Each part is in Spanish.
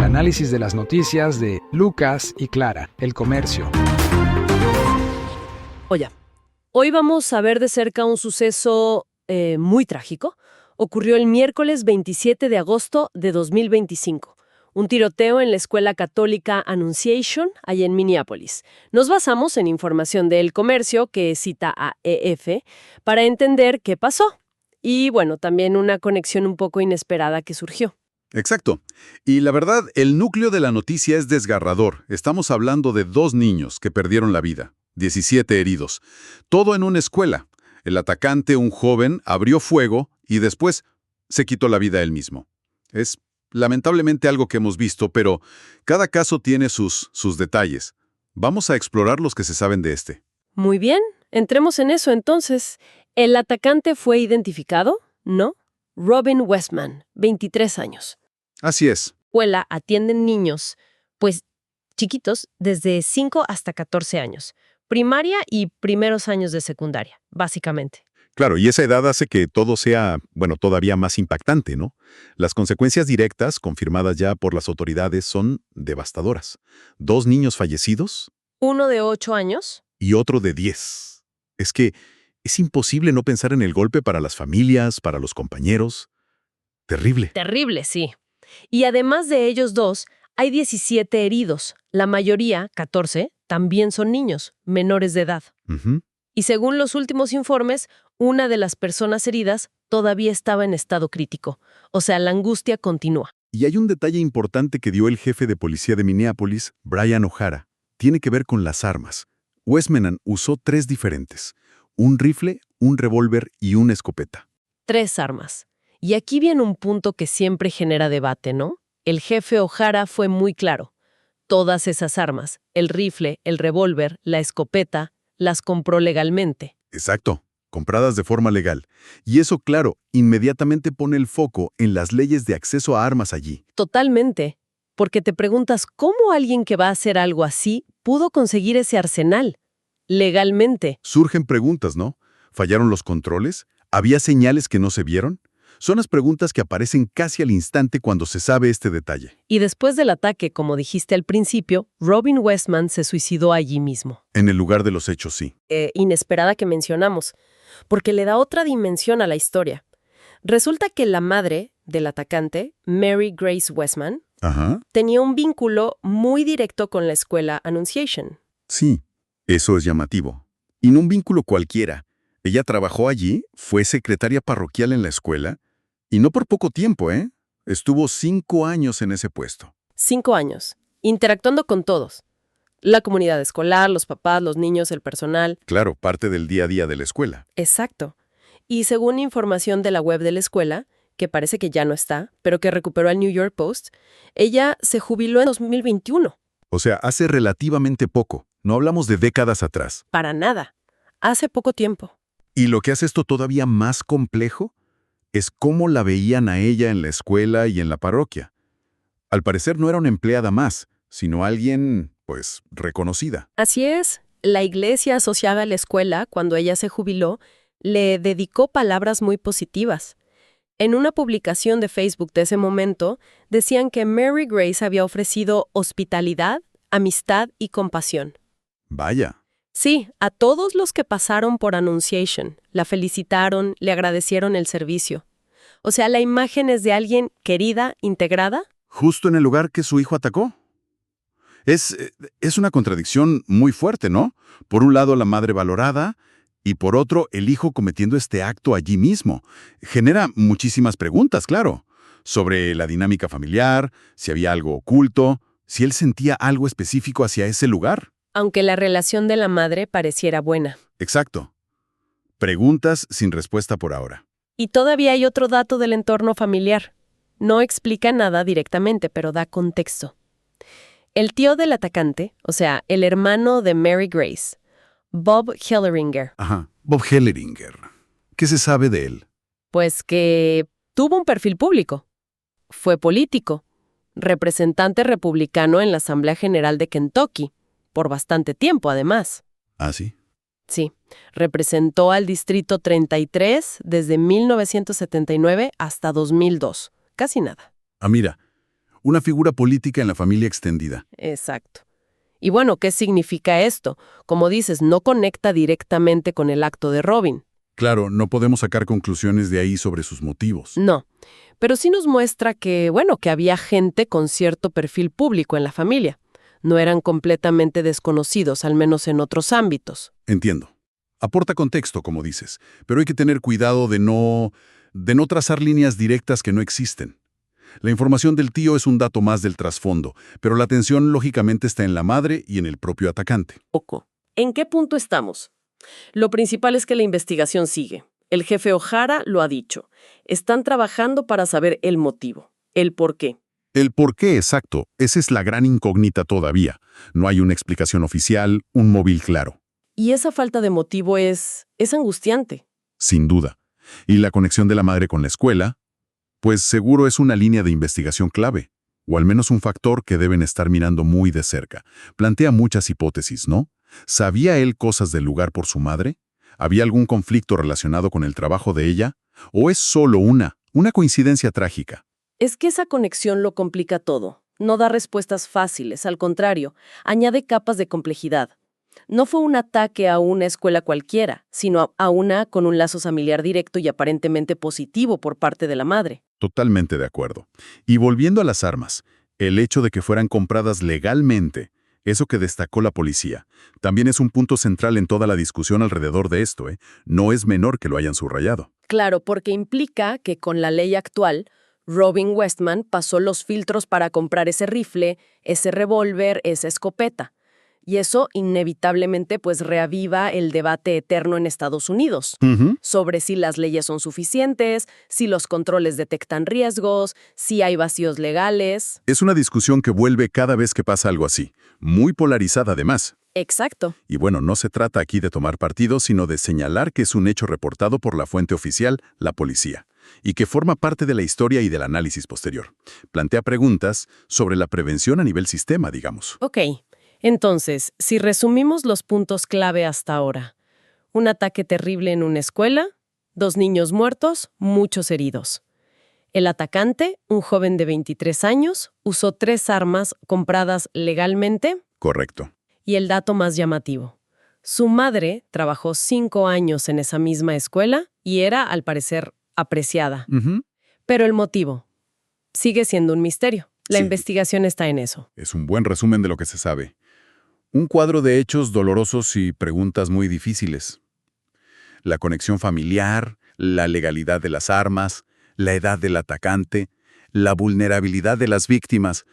análisis de las noticias de Lucas y Clara, El Comercio. Oye, hoy vamos a ver de cerca un suceso muy trágico. Ocurrió el miércoles 27 de agosto de 2025. Un tiroteo en la escuela católica Annunciation, allá en Minneapolis. Nos basamos en información de El Comercio, que cita a EF, para entender qué pasó. Y bueno, también una conexión un poco inesperada que surgió. Exacto. Y la verdad, el núcleo de la noticia es desgarrador. Estamos hablando de 2 niños que perdieron la vida, 17 heridos. Todo en una escuela. El atacante, un joven, abrió fuego y después se quitó la vida él mismo. Es lamentablemente algo que hemos visto, pero cada caso tiene sus detalles. Vamos a explorar los que se saben de este. Muy bien, entremos en eso entonces. ¿El atacante fue identificado? ¿No? Robin Westman, 23 años. Así es. Escuela atienden niños, pues chiquitos, desde 5 hasta 14 años. Primaria y primeros años de secundaria, básicamente. Claro, y esa edad hace que todo sea, todavía más impactante, ¿no? Las consecuencias directas, confirmadas ya por las autoridades, son devastadoras. 2 niños fallecidos. Uno de 8 años. Y otro de 10. Es que es imposible no pensar en el golpe para las familias, para los compañeros. Terrible. Terrible, sí. Y además de ellos 2, hay 17 heridos. La mayoría, 14, también son niños, menores de edad. Ujú. Y según los últimos informes, una de las personas heridas todavía estaba en estado crítico. O sea, la angustia continúa. Y hay un detalle importante que dio el jefe de policía de Minneapolis, Brian O'Hara. Tiene que ver con las armas. Westman usó 3 diferentes. Un rifle, un revólver y una escopeta. 3 armas. Y aquí viene un punto que siempre genera debate, ¿no? El jefe O'Hara fue muy claro. Todas esas armas, el rifle, el revólver, la escopeta, las compró legalmente. Exacto, compradas de forma legal. Y eso, claro, inmediatamente pone el foco en las leyes de acceso a armas allí. Totalmente. Porque te preguntas cómo alguien que va a hacer algo así pudo conseguir ese arsenal. Legalmente. Surgen preguntas, ¿no? ¿Fallaron los controles? ¿Había señales que no se vieron? Son las preguntas que aparecen casi al instante cuando se sabe este detalle. Y después del ataque, como dijiste al principio, Robin Westman se suicidó allí mismo. En el lugar de los hechos, sí. Inesperada que mencionamos, porque le da otra dimensión a la historia. Resulta que la madre del atacante, Mary Grace Westman, Ajá. tenía un vínculo muy directo con la escuela Annunciation. Sí, eso es llamativo. Y no un vínculo cualquiera. Ella trabajó allí, fue secretaria parroquial en la escuela, y no por poco tiempo, ¿eh? Estuvo 5 años en ese puesto. 5 años, interactuando con todos. La comunidad escolar, los papás, los niños, el personal. Claro, parte del día a día de la escuela. Exacto. Y según información de la web de la escuela, que parece que ya no está, pero que recuperó el New York Post, ella se jubiló en 2021. O sea, hace relativamente poco. No hablamos de décadas atrás. Para nada. Hace poco tiempo. Y lo que hace esto todavía más complejo es cómo la veían a ella en la escuela y en la parroquia. Al parecer no era una empleada más, sino alguien, reconocida. Así es. La iglesia asociada a la escuela, cuando ella se jubiló, le dedicó palabras muy positivas. En una publicación de Facebook de ese momento, decían que Mary Grace había ofrecido hospitalidad, amistad y compasión. Vaya. Sí, a todos los que pasaron por Annunciation, la felicitaron, le agradecieron el servicio. O sea, la imagen es de alguien querida, integrada. Justo en el lugar que su hijo atacó. Es una contradicción muy fuerte, ¿no? Por un lado, la madre valorada, y por otro, el hijo cometiendo este acto allí mismo. Genera muchísimas preguntas, claro, sobre la dinámica familiar, si había algo oculto, si él sentía algo específico hacia ese lugar. Aunque la relación de la madre pareciera buena. Exacto. Preguntas sin respuesta por ahora. Y todavía hay otro dato del entorno familiar. No explica nada directamente, pero da contexto. El tío del atacante, o sea, el hermano de Mary Grace, Bob Helleringer. Ajá, Bob Helleringer. ¿Qué se sabe de él? Pues que tuvo un perfil público. Fue político, representante republicano en la Asamblea General de Kentucky, por bastante tiempo además. ¿Ah, sí? Sí, representó al Distrito 33 desde 1979 hasta 2002. Casi nada. Ah, mira, una figura política en la familia extendida. Exacto. Y bueno, ¿qué significa esto? Como dices, no conecta directamente con el acto de Robin. Claro, no podemos sacar conclusiones de ahí sobre sus motivos. No. Pero sí nos muestra que, bueno, que había gente con cierto perfil público en la familia. No eran completamente desconocidos, al menos en otros ámbitos. Entiendo. Aporta contexto, como dices, pero hay que tener cuidado de no trazar líneas directas que no existen. La información del tío es un dato más del trasfondo, pero la atención lógicamente está en la madre y en el propio atacante. Poco. ¿En qué punto estamos? Lo principal es que la investigación sigue. El jefe O'Hara lo ha dicho. Están trabajando para saber el motivo, el por qué. El por qué exacto, esa es la gran incógnita todavía. No hay una explicación oficial, un móvil claro. Y esa falta de motivo es angustiante. Sin duda. Y la conexión de la madre con la escuela, pues seguro es una línea de investigación clave, o al menos un factor que deben estar mirando muy de cerca. Plantea muchas hipótesis, ¿no? ¿Sabía él cosas del lugar por su madre? ¿Había algún conflicto relacionado con el trabajo de ella? ¿O es solo una coincidencia trágica? Es que esa conexión lo complica todo. No da respuestas fáciles, al contrario, añade capas de complejidad. No fue un ataque a una escuela cualquiera, sino a una con un lazo familiar directo y aparentemente positivo por parte de la madre. Totalmente de acuerdo. Y volviendo a las armas, el hecho de que fueran compradas legalmente, eso que destacó la policía, también es un punto central en toda la discusión alrededor de esto, ¿eh? No es menor que lo hayan subrayado. Claro, porque implica que con la ley actual, Robin Westman pasó los filtros para comprar ese rifle, ese revólver, esa escopeta. Y eso inevitablemente pues reaviva el debate eterno en Estados Unidos sobre si las leyes son suficientes, si los controles detectan riesgos, si hay vacíos legales. Es una discusión que vuelve cada vez que pasa algo así, muy polarizada además. Exacto. Y bueno, no se trata aquí de tomar partido, sino de señalar que es un hecho reportado por la fuente oficial, la policía, y que forma parte de la historia y del análisis posterior. Plantea preguntas sobre la prevención a nivel sistema, digamos. Ok. Entonces, si resumimos los puntos clave hasta ahora, un ataque terrible en una escuela, 2 niños muertos, muchos heridos. El atacante, un joven de 23 años, usó 3 armas compradas legalmente. Correcto. Y el dato más llamativo, su madre trabajó 5 años en esa misma escuela y era, al parecer, apreciada. Pero el motivo sigue siendo un misterio. La investigación está en eso. Es un buen resumen de lo que se sabe. Un cuadro de hechos dolorosos y preguntas muy difíciles. La conexión familiar, la legalidad de las armas, la edad del atacante, la vulnerabilidad de las víctimas.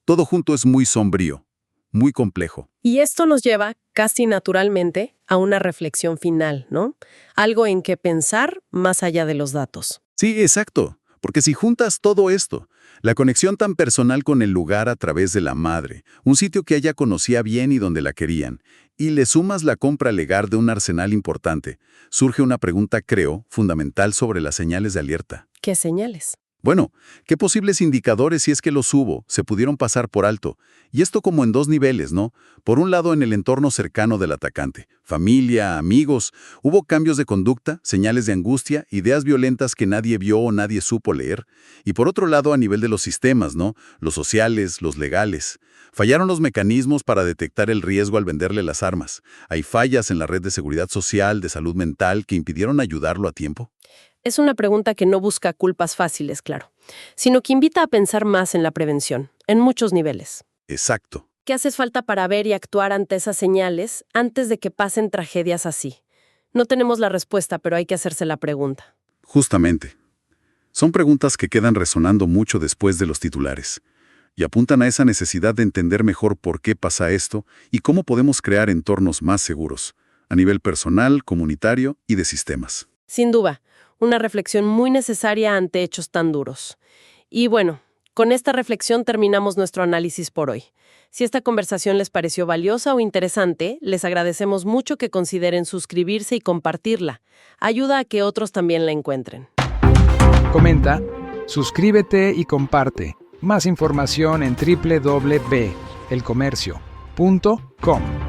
Todo junto es muy sombrío, muy complejo. Y esto nos lleva, casi naturalmente, a una reflexión final, ¿no? Algo en que pensar más allá de los datos. Sí, exacto. Porque si juntas todo esto, la conexión tan personal con el lugar a través de la madre, un sitio que ella conocía bien y donde la querían, y le sumas la compra legal de un arsenal importante, surge una pregunta, creo, fundamental sobre las señales de alerta. ¿Qué señales? Bueno, ¿qué posibles indicadores, si es que los hubo, se pudieron pasar por alto? Y esto como en 2 niveles, ¿no? Por un lado, en el entorno cercano del atacante, familia, amigos, hubo cambios de conducta, señales de angustia, ideas violentas que nadie vio o nadie supo leer. Y por otro lado, a nivel de los sistemas, ¿no? Los sociales, los legales. Fallaron los mecanismos para detectar el riesgo al venderle las armas. Hay fallas en la red de seguridad social, de salud mental, que impidieron ayudarlo a tiempo. Es una pregunta que no busca culpas fáciles, claro, sino que invita a pensar más en la prevención, en muchos niveles. Exacto. ¿Qué hace falta para ver y actuar ante esas señales antes de que pasen tragedias así? No tenemos la respuesta, pero hay que hacerse la pregunta. Justamente. Son preguntas que quedan resonando mucho después de los titulares y apuntan a esa necesidad de entender mejor por qué pasa esto y cómo podemos crear entornos más seguros, a nivel personal, comunitario y de sistemas. Sin duda. Una reflexión muy necesaria ante hechos tan duros. Y bueno, con esta reflexión terminamos nuestro análisis por hoy. Si esta conversación les pareció valiosa o interesante, les agradecemos mucho que consideren suscribirse y compartirla. Ayuda a que otros también la encuentren. Comenta, suscríbete y comparte. Más información en www.elcomercio.com.